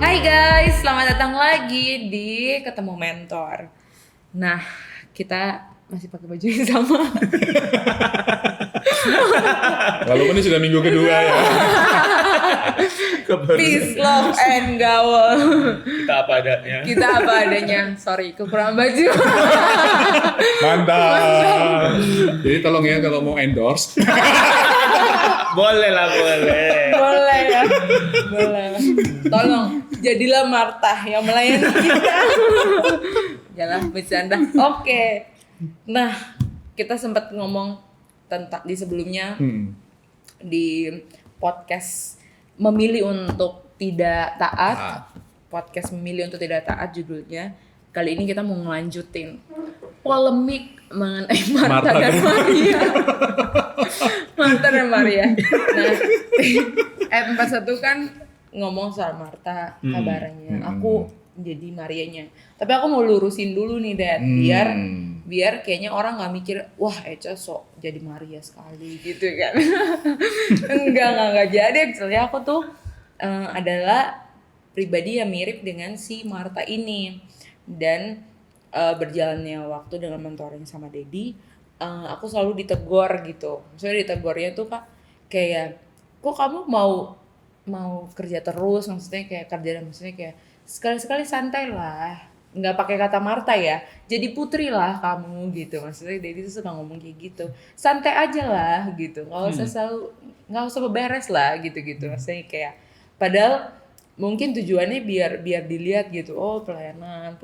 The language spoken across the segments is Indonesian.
Hai guys, selamat datang lagi di Ketemu Mentor. Nah, kita masih pakai baju yang sama. Walaupun ini sudah minggu kedua ya. Peace, love, and gaul. Kita apa adanya. Kita apa adanya. Sorry, kekurangan baju. Mantap. Jadi tolong ya kalau mau endorse. Boleh lah, boleh. Boleh ya. Boleh. Tolong, jadilah Marta yang melayani kita. Jangan bercanda. Oke. Nah, kita sempat ngomong tentang di sebelumnya di podcast memilih untuk tidak taat. Podcast memilih untuk tidak taat judulnya. Kali ini kita mau ngelanjutin polemik mengenai Marta dan Maria. Marta dan Maria. Nah, ayat 41 kan ngomong soal Marta kabarnya. Aku jadi Marianya. Tapi aku mau lurusin dulu nih, Dad. Biar kayaknya orang nggak mikir, wah Eca sok jadi Maria sekali gitu kan. Enggak jadi. Actually aku tuh adalah pribadi yang mirip dengan si Marta ini. Dan berjalannya waktu dengan mentoring sama Dedi, aku selalu ditegur gitu. Maksudnya ditegurnya tuh Kak, kayak kok kamu mau kerja terus, maksudnya kayak kerja, maksudnya kayak sekali-sekali santai lah, nggak pakai kata Marta ya, jadi putri lah kamu gitu. Maksudnya Dedi tuh suka ngomong kayak gitu, santai aja lah gitu, nggak usah beberes lah gitu. Maksudnya kayak padahal mungkin tujuannya biar dilihat gitu, oh pelayanan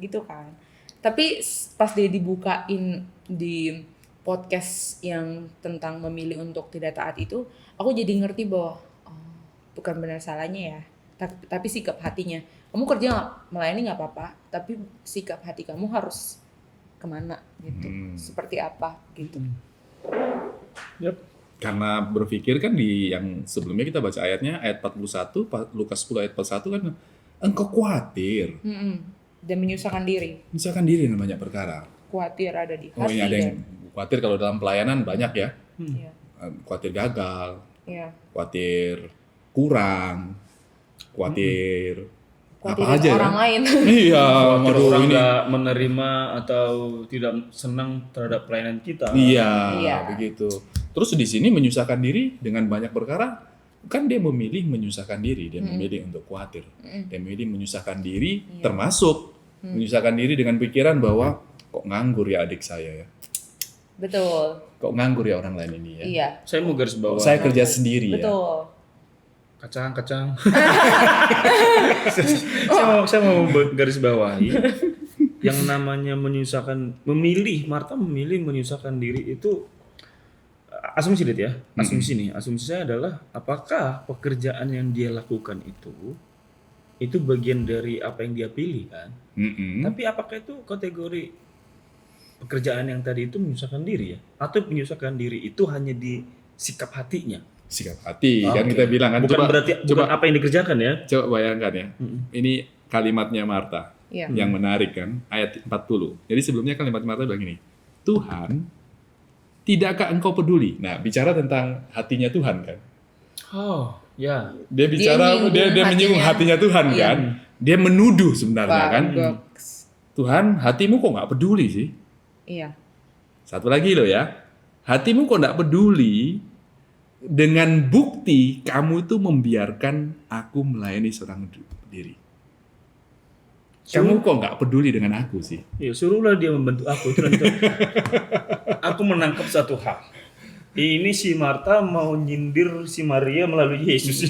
gitu kan. Tapi pas dia dibukain di podcast yang tentang memilih untuk tidak taat itu, aku jadi ngerti bahwa bukan benar salahnya ya, tapi sikap hatinya. Kamu kerja melayani nggak apa-apa, tapi sikap hati kamu harus kemana gitu, seperti apa gitu. Yep. Karena berpikir kan di yang sebelumnya kita baca ayatnya, ayat 41, Lukas 10 ayat 41 kan, engkau khawatir. Dan menyusahkan diri. Menyusahkan diri dengan banyak perkara. Khawatir ada di hati. Oh ini ada yang khawatir kalau dalam pelayanan banyak ya. Iya. Khawatir gagal, Iya. khawatir kurang, khawatir apa Khawatir aja orang ya. lain. Iya, Kalau orang ini. nggak menerima atau tidak senang terhadap pelayanan kita. Iya, begitu. Terus di sini menyusahkan diri dengan banyak perkara, kan dia memilih menyusahkan diri, dia memilih untuk khawatir, dia memilih menyusahkan diri, termasuk menyusahkan diri dengan pikiran bahwa kok nganggur ya adik saya ya, Betul. kok nganggur ya orang lain ini ya. Iya. Saya mau garis bawah. Saya kerja sendiri ya. Betul. Kacang. saya mau garis bawahi yang namanya Marta memilih menyusahkan diri itu asumsi ya. Asumsi saya adalah apakah pekerjaan yang dia lakukan itu bagian dari apa yang dia pilih kan? Tapi apakah itu kategori pekerjaan yang tadi itu menyusahkan diri ya? Atau menyusahkan diri itu hanya di sikap hatinya? Sikap hati kan kita bilang kan. Bukan apa yang dikerjakan ya? Coba bayangkan ya. Ini kalimatnya Marta yang menarik kan, ayat 40. Jadi sebelumnya kalimat Marta bilang gini, Tuhan, tidakkah engkau peduli? Nah, bicara tentang hatinya Tuhan kan. Oh, ya. Dia bicara, dia menyinggung hatinya Tuhan kan. Dia menuduh sebenarnya kan. Tuhan, hatimu kok nggak peduli sih? Iya. Satu lagi loh ya, hatimu kok nggak peduli dengan bukti kamu itu membiarkan aku melayani seorang diri. Kamu kok nggak peduli dengan aku sih? Ya, suruhlah dia membantu aku. Aku menangkap satu hal. Ini si Marta mau nyindir si Maria melalui Yesus.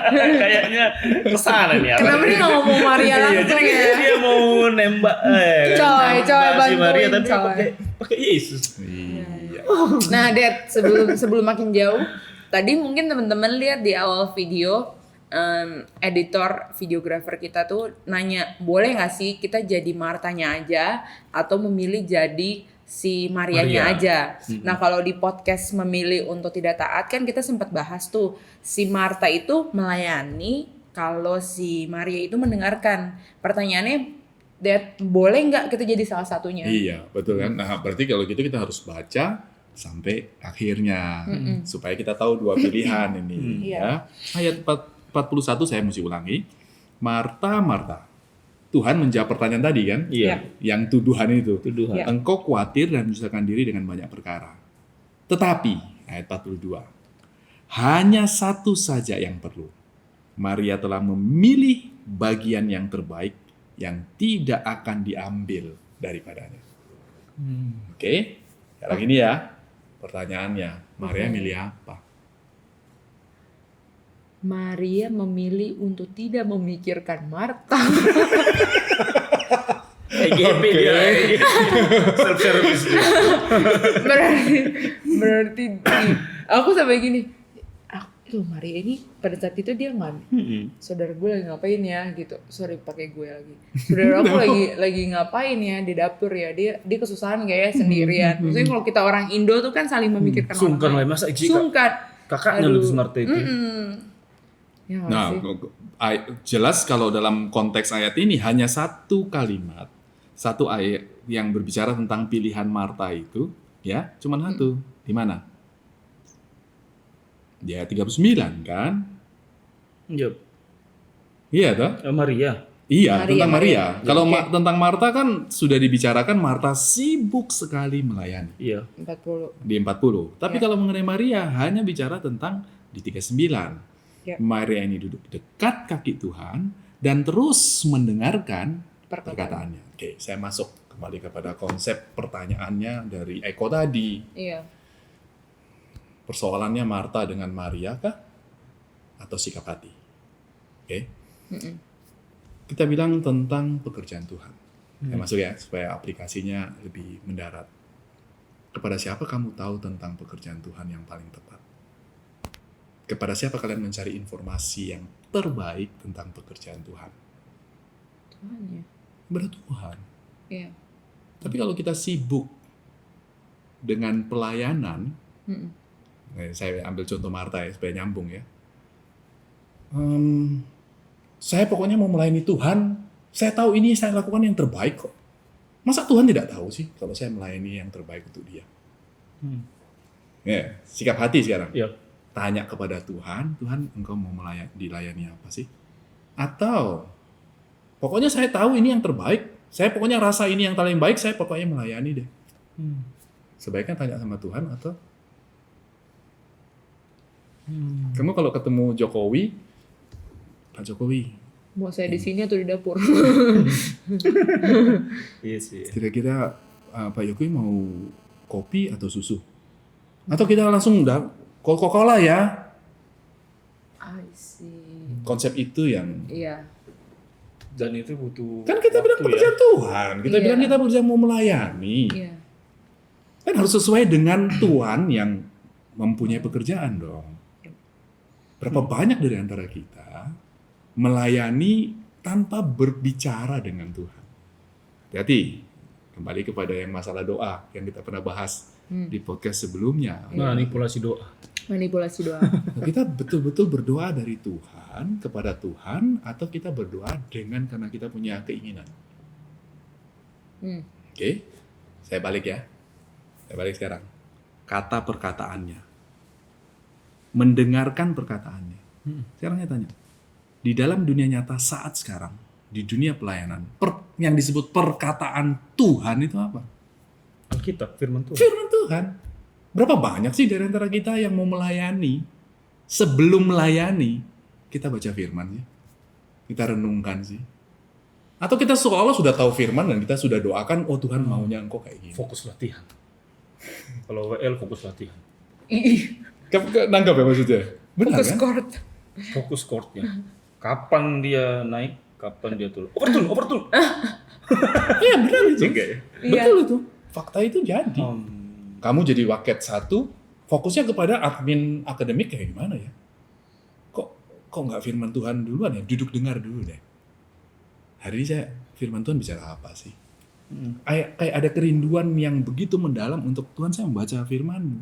Kayaknya kesana nih. Kenapa dia nggak ngomong Maria langsung ya? Dia mau nembak. Coy, si Maria bantuin, tapi pakai Yesus. Iya. Nah, Dad, sebelum makin jauh, tadi mungkin teman-teman lihat di awal video, editor videografer kita tuh nanya, boleh nggak sih kita jadi Martanya aja atau memilih jadi si Marianya aja. Nah, kalau di podcast memilih untuk tidak taat kan kita sempat bahas tuh, si Marta itu melayani, kalau si Maria itu mendengarkan. Pertanyaannya, Dad, boleh nggak kita jadi salah satunya? Iya, betul kan. Nah, berarti kalau gitu kita harus baca sampai akhirnya supaya kita tahu dua pilihan ini ya. Ayat 40 41 saya mesti ulangi. Marta, Marta. Tuhan menjawab pertanyaan tadi kan? Iya. Yang tuduhan itu. Tuduhan. Ya. Engkau khawatir dan menyusahkan diri dengan banyak perkara. Tetapi, ayat 42. Hanya satu saja yang perlu. Maria telah memilih bagian yang terbaik yang tidak akan diambil daripadanya. Oke, sekarang ini ya pertanyaannya, Maria milih apa? Maria memilih untuk tidak memikirkan Marta. EGP dia. Self service dia. berarti aku sampai gini. Tuh Maria ini pada saat itu dia nggak, saudara gue lagi ngapain ya gitu, sorry pakai gue lagi, saudara aku lagi ngapain ya di dapur ya, dia kesusahan gak ya sendirian. Maksudnya kalau kita orang Indo tuh kan saling memikirkan Sungkan orang lah, masa lain. Ijika Sungkan. kakaknya Aduh. lu Marta itu. Ya, nggak Nah, sih? jelas kalau dalam konteks ayat ini hanya satu kalimat, satu ayat yang berbicara tentang pilihan Marta itu, ya, cuma satu. Di mana? Di ayat 39 kan? Iya. Iya toh? Maria. Iya, Maria, tentang Maria. Maria. Kalau Oke. tentang Marta kan sudah dibicarakan Marta sibuk sekali melayani Iya. 40. di 40. Tapi Ya. kalau mengenai Maria hanya bicara tentang di 39. Ya. Maria ini duduk dekat kaki Tuhan dan terus mendengarkan Perkataan. perkataannya. Oke, saya masuk kembali kepada konsep pertanyaannya dari Eko tadi. Iya. Persoalannya Marta dengan Maria kah? Atau sikap hati? Oke. Kita bilang tentang pekerjaan Tuhan. Ya, masuk ya, supaya aplikasinya lebih mendarat. Kepada siapa kamu tahu tentang pekerjaan Tuhan yang paling tepat? Kepada siapa kalian mencari informasi yang terbaik tentang pekerjaan Tuhan? Tuhan ya. Kepada Tuhan. Iya. Tapi kalau kita sibuk dengan pelayanan, saya ambil contoh Marta ya, supaya nyambung ya. Saya pokoknya mau melayani Tuhan, saya tahu ini saya lakukan yang terbaik kok. Masa Tuhan tidak tahu sih kalau saya melayani yang terbaik untuk dia? Ya, sikap hati sekarang. Iya. Tanya kepada Tuhan, Tuhan engkau mau dilayani apa sih? Atau, pokoknya saya tahu ini yang terbaik, saya pokoknya rasa ini yang paling baik, saya pokoknya melayani deh. Sebaiknya tanya sama Tuhan atau kamu kalau ketemu Jokowi, Pak Jokowi, Mau saya di sini atau di dapur? Iya sih. kira-kira Pak Jokowi mau kopi atau susu? Atau kita langsung udah Coca-Cola ya? I see. Konsep itu yang Iya. Dan itu butuh kan kita bilang waktu pekerjaan Tuhan, kita Iya. bilang kita bekerja mau melayani, Iya. kan harus sesuai dengan Tuhan yang mempunyai pekerjaan dong. Berapa banyak dari antara kita melayani tanpa berbicara dengan Tuhan? Hati-hati, kembali kepada yang masalah doa yang kita pernah bahas di podcast sebelumnya. manipulasi doa. Manipulasi doa. Kita betul-betul berdoa dari Tuhan kepada Tuhan atau kita berdoa dengan karena kita punya keinginan? Oke, saya balik ya. Saya balik sekarang. Kata perkataannya. Mendengarkan perkataannya. Sekarang saya tanya. Di dalam dunia nyata saat sekarang, di dunia pelayanan, yang disebut perkataan Tuhan itu apa? Alkitab, firman Tuhan. Firman Tuhan. Berapa banyak sih dari antara kita yang mau melayani, sebelum melayani, kita baca firman sih? Kita renungkan sih? Atau kita seolah sudah tahu firman dan kita sudah doakan, oh Tuhan maunya engkau kayak gini. Fokus latihan. Kalau WL fokus latihan. Nangkap ya maksudnya? Benar Fokus kan? court. Fokus courtnya. Kapan dia naik, kapan dia turun. Overturn. Iya benar itu. Enggak ya? Betul itu. Fakta itu jadi. Hmm. Kamu jadi waket 1, fokusnya kepada admin akademik kayak gimana ya? Kok nggak firman Tuhan duluan ya? Duduk dengar dulu deh. Hari ini saya firman Tuhan bicara apa sih? Kayak ada kerinduan yang begitu mendalam untuk Tuhan, saya membaca firman-Mu.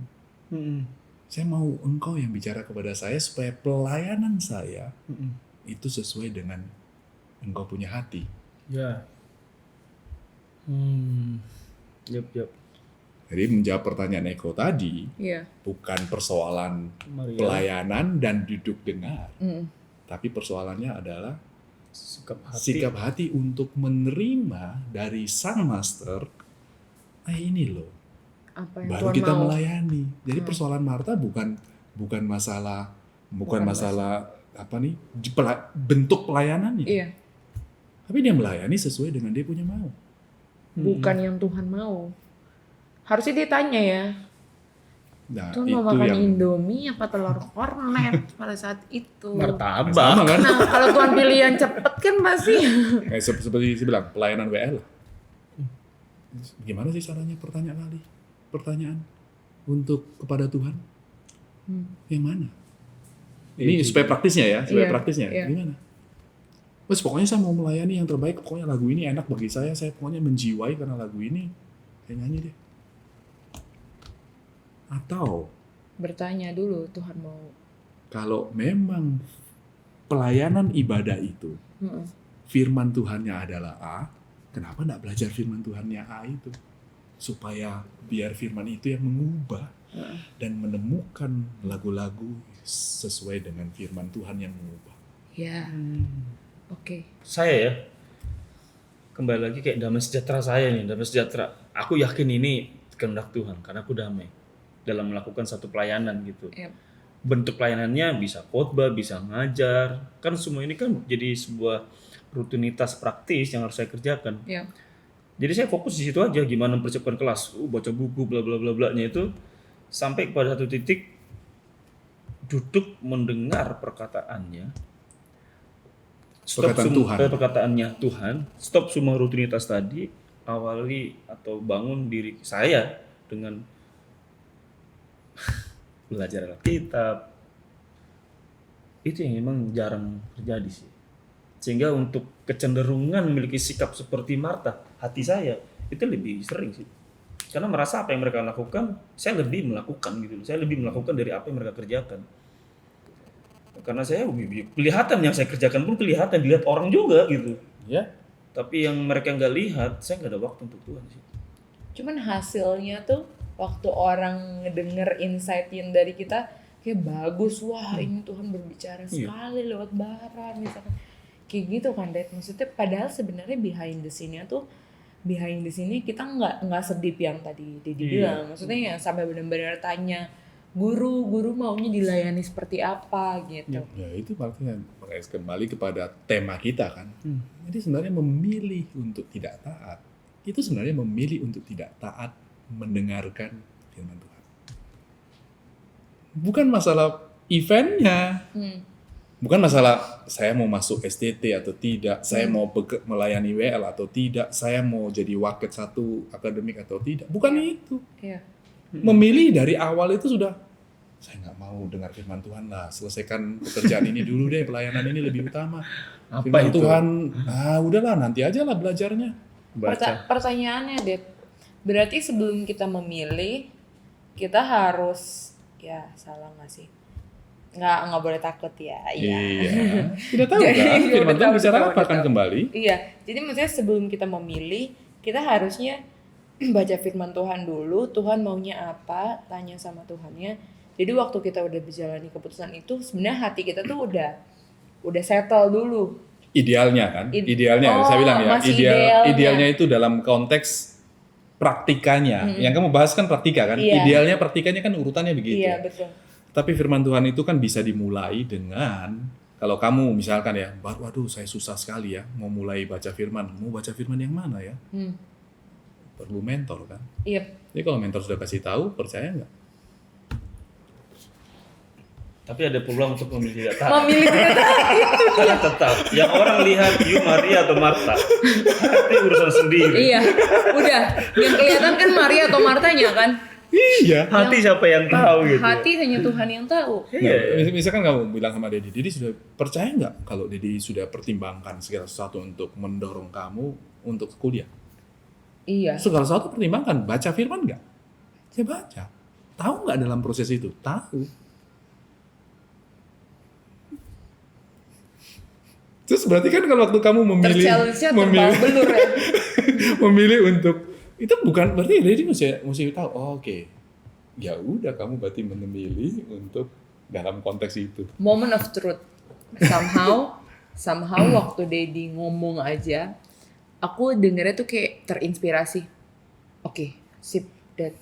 Saya mau engkau yang bicara kepada saya supaya pelayanan saya itu sesuai dengan engkau punya hati. Ya. Yap. Jadi menjawab pertanyaan Eko tadi, Iya. bukan persoalan Maria. pelayanan dan duduk dengar. Tapi persoalannya adalah Sikap hati. sikap hati untuk menerima dari sang master. Ini loh, Apa yang baru Tuhan kita mau. melayani. Jadi persoalan Marta bukan masalah apa nih bentuk pelayanannya. Iya, Tapi dia melayani sesuai dengan dia punya mau. bukan yang Tuhan mau. Harusnya dia tanya ya, Nah, Tuhan itu mau makan yang Indomie apa telur kornet pada saat itu. Martabak. sama kan? Nah, kalau Tuhan pilih yang cepet kan pasti. Seperti saya bilang, pelayanan WL. Gimana sih caranya pertanyaan untuk kepada Tuhan? Yang mana? Ini supaya praktisnya ya, supaya Iya, praktisnya. iya. Gimana? Mas, pokoknya saya mau melayani yang terbaik, pokoknya lagu ini enak bagi saya pokoknya menjiwai karena lagu ini, saya nyanyi deh. Atau Bertanya dulu Tuhan mau. kalau memang pelayanan ibadah itu Mm-mm. firman Tuhannya adalah A, kenapa enggak belajar firman Tuhannya A itu? Supaya biar firman itu yang mengubah dan menemukan lagu-lagu sesuai dengan firman Tuhan yang mengubah. Ya, oke. Saya ya, kembali lagi kayak damai sejahtera saya nih, damai sejahtera. Aku yakin ini kehendak Tuhan karena aku damai dalam melakukan satu pelayanan gitu. Yep. Bentuk pelayanannya bisa khotbah, bisa ngajar. Kan semua ini kan jadi sebuah rutinitas praktis yang harus saya kerjakan. Ya. Jadi saya fokus di situ aja, gimana mempersiapkan kelas, baca buku, bla bla bla blanya itu, sampai pada satu titik duduk mendengar perkataannya, Perkataan Tuhan. perkataannya Tuhan, stop semua rutinitas tadi, awali atau bangun diri saya dengan belajar Alkitab. Itu yang memang jarang terjadi sih. Sehingga untuk kecenderungan memiliki sikap seperti Marta, hati saya itu lebih sering sih. Karena merasa apa yang mereka lakukan, saya lebih melakukan gitu. Saya lebih melakukan dari apa yang mereka kerjakan. Karena saya kelihatan yang saya kerjakan pun kelihatan, dilihat orang juga gitu. Ya, Tapi yang mereka nggak lihat, saya nggak ada waktu untuk Tuhan sih. Cuman hasilnya tuh waktu orang ngedenger insight yang dari kita kayak bagus, wah ini Tuhan berbicara sekali lewat Bara misalkan. Kayak gitu kan, Dad. Maksudnya padahal sebenarnya behind the scene-nya tuh behind the scene kita nggak sedip yang tadi Dedi bilang. Maksudnya yang sampai benar-benar tanya guru maunya dilayani seperti apa gitu. ya itu makanya kembali kepada tema kita kan. Jadi sebenarnya memilih untuk tidak taat, itu sebenarnya memilih untuk tidak taat mendengarkan firman Tuhan. Bukan masalah eventnya, bukan masalah saya mau masuk STT atau tidak, saya mau melayani WL atau tidak, saya mau jadi waket satu akademik atau tidak. Bukan itu. Iya. Memilih dari awal itu sudah, saya nggak mau dengar firman Tuhan lah, selesaikan pekerjaan ini dulu deh, pelayanan ini lebih utama. Apa Firman itu? Tuhan, udahlah nanti aja lah belajarnya. Baca. Pertanyaannya, Dad, berarti sebelum kita memilih kita harus ya salah nggak sih? Nggak boleh takut ya. Iya. Tidak tahu Jadi, kan, firman Tuhan betul, bicara betul, apa akan betul. kembali. Iya, jadi maksudnya sebelum kita memilih, kita harusnya baca firman Tuhan dulu, Tuhan maunya apa, tanya sama Tuhannya. Jadi waktu kita udah berjalani keputusan itu, sebenarnya hati kita tuh udah settle dulu. Idealnya kan, idealnya Oh, saya bilang ya, masih idealnya. idealnya itu dalam konteks praktikanya. Yang kamu bahas kan praktika kan, Iya. idealnya praktikanya kan urutannya begitu. Iya, betul. Tapi firman Tuhan itu kan bisa dimulai dengan, kalau kamu misalkan ya, waduh saya susah sekali ya, mau mulai baca firman, mau baca firman yang mana ya? Perlu mentor kan. Iya. Jadi kalau mentor sudah kasih tahu, percaya nggak? Tapi ada peluang untuk memilih tidak taat. Memilih tidak taat. Karena tetap yang orang lihat you Maria atau Marta, hati urusan sendiri. Iya, udah. Yang kelihatan kan Maria atau Martanya kan. Iya. Hati siapa yang tahu gitu. Hati hanya Tuhan yang tahu. Iya. Misalkan kamu bilang sama Dedi, Dedi sudah percaya nggak kalau Dedi sudah pertimbangkan segala sesuatu untuk mendorong kamu untuk kuliah? Iya. Segala sesuatu pertimbangkan, baca firman nggak? Ya baca. Tahu nggak dalam proses itu? Tahu. Terus berarti kan kalau waktu kamu memilih Terchallenge-nya terbang belur ya. memilih untuk itu bukan berarti Dedi mesti tahu. Oh, oke. Ya udah kamu berarti memilih untuk dalam konteks itu. Moment of truth. somehow waktu Dedi ngomong aja, aku dengernya tuh kayak terinspirasi. Oke, sip, Dad.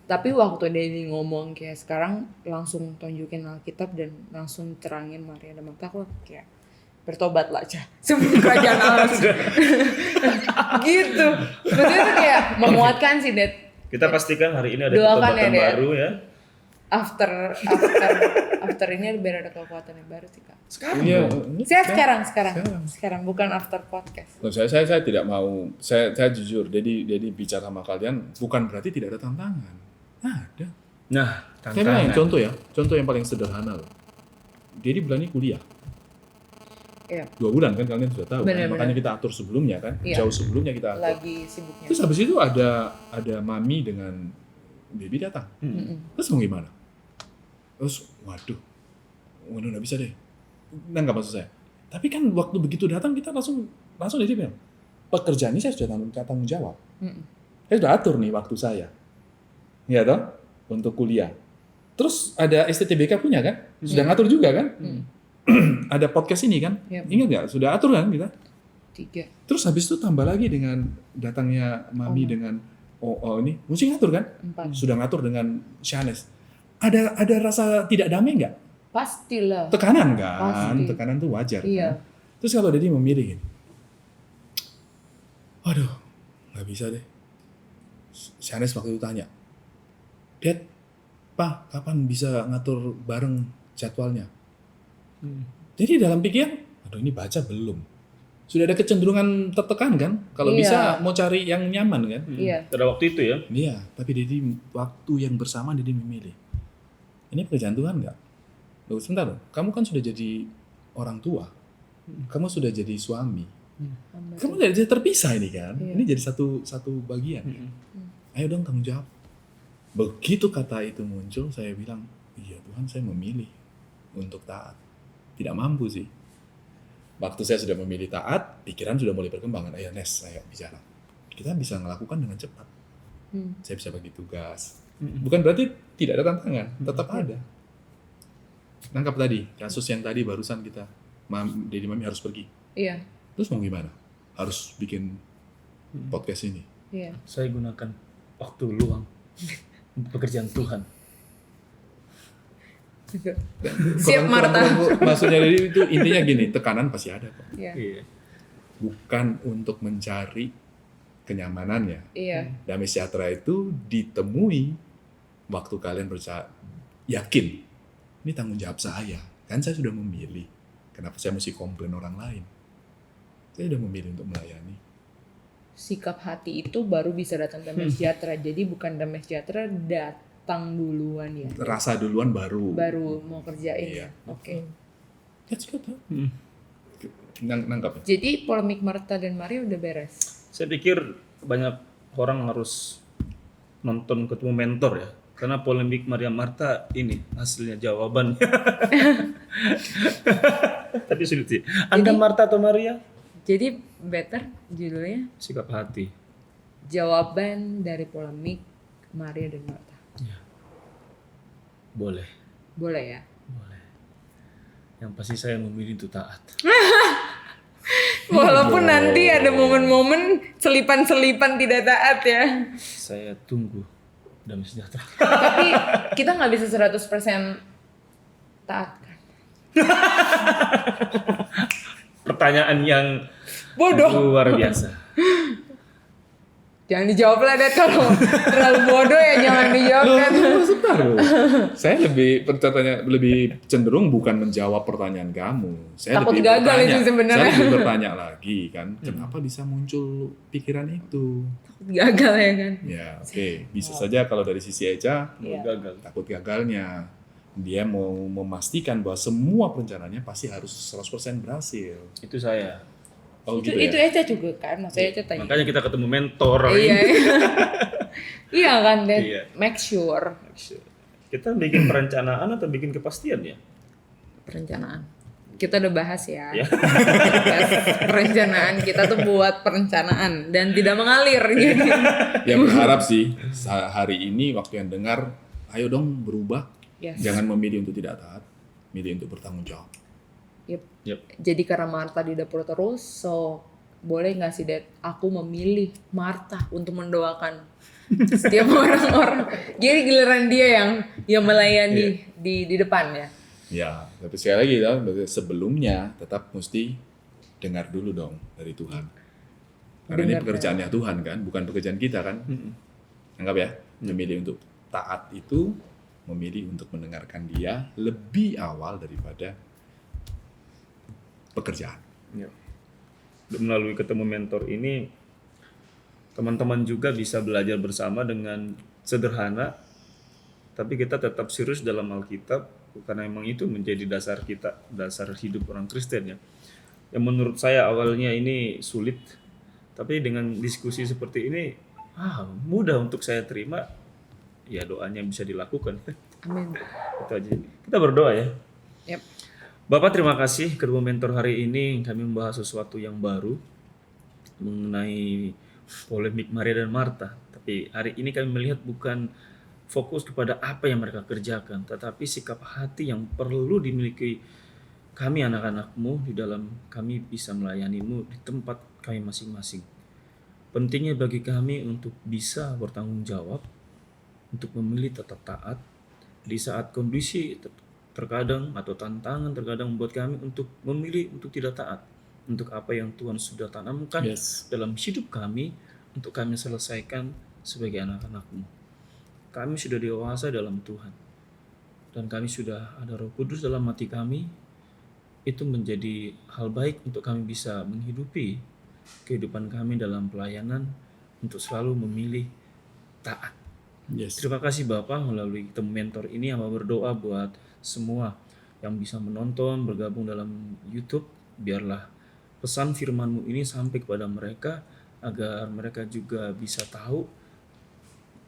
Tapi waktu Dedi ngomong kayak sekarang langsung tunjukin Alkitab dan langsung terangin Maria dan Marta, aku kayak bertobatlah aja sebelum kerajaan Allah. Gitu. Maksudnya tuh kayak menguatkan sih, Dad. Kita pastikan hari ini ada Doakan pertobatan ya, Dad. baru ya. After ini biar ada kekuatan yang baru sih, Kak. Sekarang. Iya. Saya sekarang bukan after podcast. Loh, saya tidak mau, saya jujur, jadi bicara sama kalian bukan berarti tidak ada tantangan. Ada. Nah, Saya bilang contoh yang paling sederhana loh. Jadi bulan ini kuliah. Iya. 2 bulan kan kalian sudah tahu. Bener, kan? Makanya kita atur sebelumnya kan, Iya. jauh sebelumnya kita atur. Lagi sibuknya. Terus habis itu ada mami dengan baby datang. Terus mau gimana? Terus waduh nggak bisa deh. Nggak maksud saya. Tapi kan waktu begitu datang kita langsung dia bilang, pekerjaan ini saya sudah tanggung jawab. Saya sudah atur nih waktu saya. Ya toh? Untuk kuliah. Terus ada STTBK punya kan? Sudah ngatur juga kan? Ada podcast ini kan? Yep. Ingat nggak? Sudah atur kan kita? 3. Terus habis itu tambah lagi dengan datangnya mami dengan ini mesti ngatur kan? 4. Sudah ngatur dengan Shanes. Ada rasa tidak damai nggak? Pastilah. Tekanan kan? Pasti. Tekanan tuh wajar. Iya. Kan? Terus kalau Dedi memilih gini, waduh, nggak bisa deh. Shanes waktu itu tanya, Dad, Pa, kapan bisa ngatur bareng jadwalnya? Jadi dalam pikiran, aduh ini baca belum. Sudah ada kecenderungan tertekan kan? Kalau Iya. bisa mau cari yang nyaman kan? Iya. pada waktu itu ya. Iya, tapi Dedi waktu yang bersamaan Dedi memilih. Ini pekerjaan Tuhan nggak? Loh, sebentar loh. Kamu kan sudah jadi orang tua. Kamu sudah jadi suami. Kamu nggak jadi terpisah ini kan? Iya. Ini jadi satu bagian. Kan? Ayo dong tanggung jawab. Begitu kata itu muncul, saya bilang, iya Tuhan, saya memilih untuk taat. Tidak mampu sih. Waktu saya sudah memilih taat, pikiran sudah mulai berkembang. Ayo Nes, ayo bicara. Kita bisa melakukan dengan cepat. Saya bisa bagi tugas. Bukan berarti tidak ada tantangan, tetap ada. Nangkap tadi, kasus yang tadi barusan kita, Dedi Mami harus pergi. Iya. Terus mau gimana? Harus bikin podcast ini. Iya. Saya gunakan waktu luang untuk pekerjaan Tuhan. Siap Marta. Maksudnya Dedi itu intinya gini, tekanan pasti ada kok. Iya. Iya. Bukan untuk mencari kenyamanannya. Iya. Damai sejahtera itu ditemui waktu kalian yakin, ini tanggung jawab saya. Kan saya sudah memilih. Kenapa saya mesti komplain orang lain? Saya sudah memilih untuk melayani. Sikap hati itu baru bisa datang damai sejahtera. Jadi bukan damai sejahtera datang duluan ya. Rasa duluan baru. Baru mau kerjain Iya. ya. Oke. That's good, huh? Nangkap ya? Jadi polemik Marta dan Maria udah beres. Saya pikir banyak orang harus nonton Ketemu Mentor ya. Karena polemik Maria Marta ini hasilnya jawabannya. Tapi sulit sih. Anda Marta atau Maria? Jadi better judulnya Sikap hati. jawaban dari polemik Maria dan Marta. Boleh. Boleh ya? Boleh. Yang pasti saya memilih untuk taat. Walaupun nanti ada momen-momen selipan-selipan tidak taat ya. Saya tunggu damai sejahtera. Tapi kita nggak bisa 100% taat kan? Pertanyaan yang Bodoh. luar biasa. Jangan dijawab lah Dad, kalau terlalu bodoh ya jangan dijawab Loh, Dad. sebentar loh. Saya lebih cenderung bukan menjawab pertanyaan kamu. Saya Takut lebih gagal bertanya. itu sebenarnya. Saya lebih bertanya lagi kan, kenapa bisa muncul pikiran itu? Gagal ya kan? Ya, oke. Bisa saja kalau dari sisi Eja Iya. Gagal. takut gagalnya. Dia mau memastikan bahwa semua perencanaannya pasti harus 100% berhasil. Itu saya. Oh itu gitu itu ya? Eca juga kan, maksudnya Eca tanya. Makanya kita ketemu mentor. Iya. ini. Iya kan Dad, Iya. make sure. Kita bikin perencanaan atau bikin kepastian ya? Perencanaan. Kita udah bahas ya. Ya. Bahas perencanaan kita tuh buat perencanaan dan tidak mengalir jadi. Ya berharap sih hari ini waktu yang dengar, ayo dong berubah. Yes. Jangan memilih untuk tidak taat, milih untuk bertanggung jawab. Yep. Jadi karena Martha di dapur terus, so boleh nggak sih Dad, aku memilih Martha untuk mendoakan setiap orang-orang. Jadi giliran dia yang melayani di depan ya. Ya, tapi sekali lagi ya, sebelumnya tetap mesti dengar dulu dong dari Tuhan. Karena ini pekerjaannya Tuhan kan, bukan pekerjaan kita kan. Anggap ya, memilih untuk taat itu, memilih untuk mendengarkan dia lebih awal daripada pekerjaan. Ya. Melalui ketemu mentor ini, teman-teman juga bisa belajar bersama dengan sederhana, tapi kita tetap serius dalam Alkitab, karena memang itu menjadi dasar kita, dasar hidup orang Kristen ya. Yang menurut saya awalnya ini sulit, tapi dengan diskusi seperti ini, mudah untuk saya terima. Ya doanya bisa dilakukan. Amin. Itu aja. Kita berdoa ya. Yep. Bapak terima kasih ketemu mentor hari ini kami membahas sesuatu yang baru mengenai polemik Maria dan Martha. Tapi hari ini kami melihat bukan fokus kepada apa yang mereka kerjakan, tetapi sikap hati yang perlu dimiliki kami anak-anakmu di dalam kami bisa melayanimu di tempat kami masing-masing. Pentingnya bagi kami untuk bisa bertanggung jawab, untuk memilih tetap taat di saat kondisi terkadang atau tantangan terkadang membuat kami untuk memilih untuk tidak taat untuk apa yang Tuhan sudah tanamkan dalam hidup kami untuk kami selesaikan sebagai anak-anak-Mu. Kami sudah dewasa dalam Tuhan dan kami sudah ada Roh Kudus dalam hati kami. Itu menjadi hal baik untuk kami bisa menghidupi kehidupan kami dalam pelayanan untuk selalu memilih taat. Terima kasih Bapak melalui ketemu mentor ini yang berdoa buat semua yang bisa menonton, bergabung dalam YouTube. Biarlah pesan firman-Mu ini sampai kepada mereka agar mereka juga bisa tahu,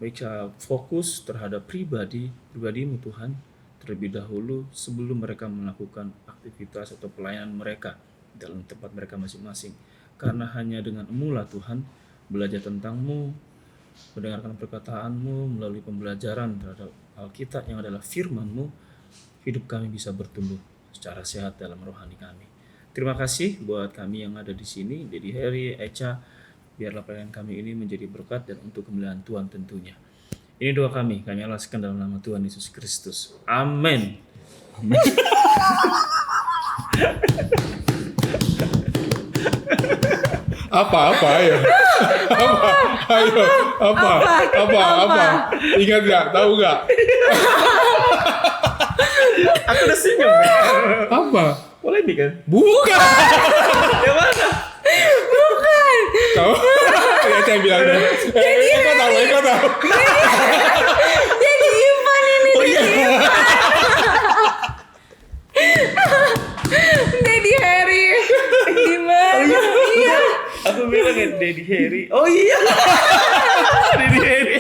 bisa fokus terhadap pribadi-Mu Tuhan terlebih dahulu sebelum mereka melakukan aktivitas atau pelayanan mereka dalam tempat mereka masing-masing. Karena hanya dengan Mu-lah Tuhan, belajar tentang-Mu, mendengarkan perkataan-Mu melalui pembelajaran terhadap Alkitab yang adalah firman-Mu, hidup kami bisa bertumbuh secara sehat dalam rohani kami. Terima kasih buat kami yang ada di sini, Dedi Heri, Echa, biarlah pelayanan kami ini menjadi berkat dan untuk kemuliaan Tuhan tentunya. Ini doa kami alaskan dalam nama Tuhan Yesus Kristus. Amin. Apa ayo? Apa? Ingat nggak? Tahu nggak? Aku udah senyum. Apa? Polemik kan? Bukan. Yang mana? Bukan. Kau? Ya saya bilang. Eko tahu. Jadi Ivan ini. Oh iya. Dedi Heri. Gimana? Iya. Aku bilang ya Dedi Heri. Oh iya. Dedi Heri.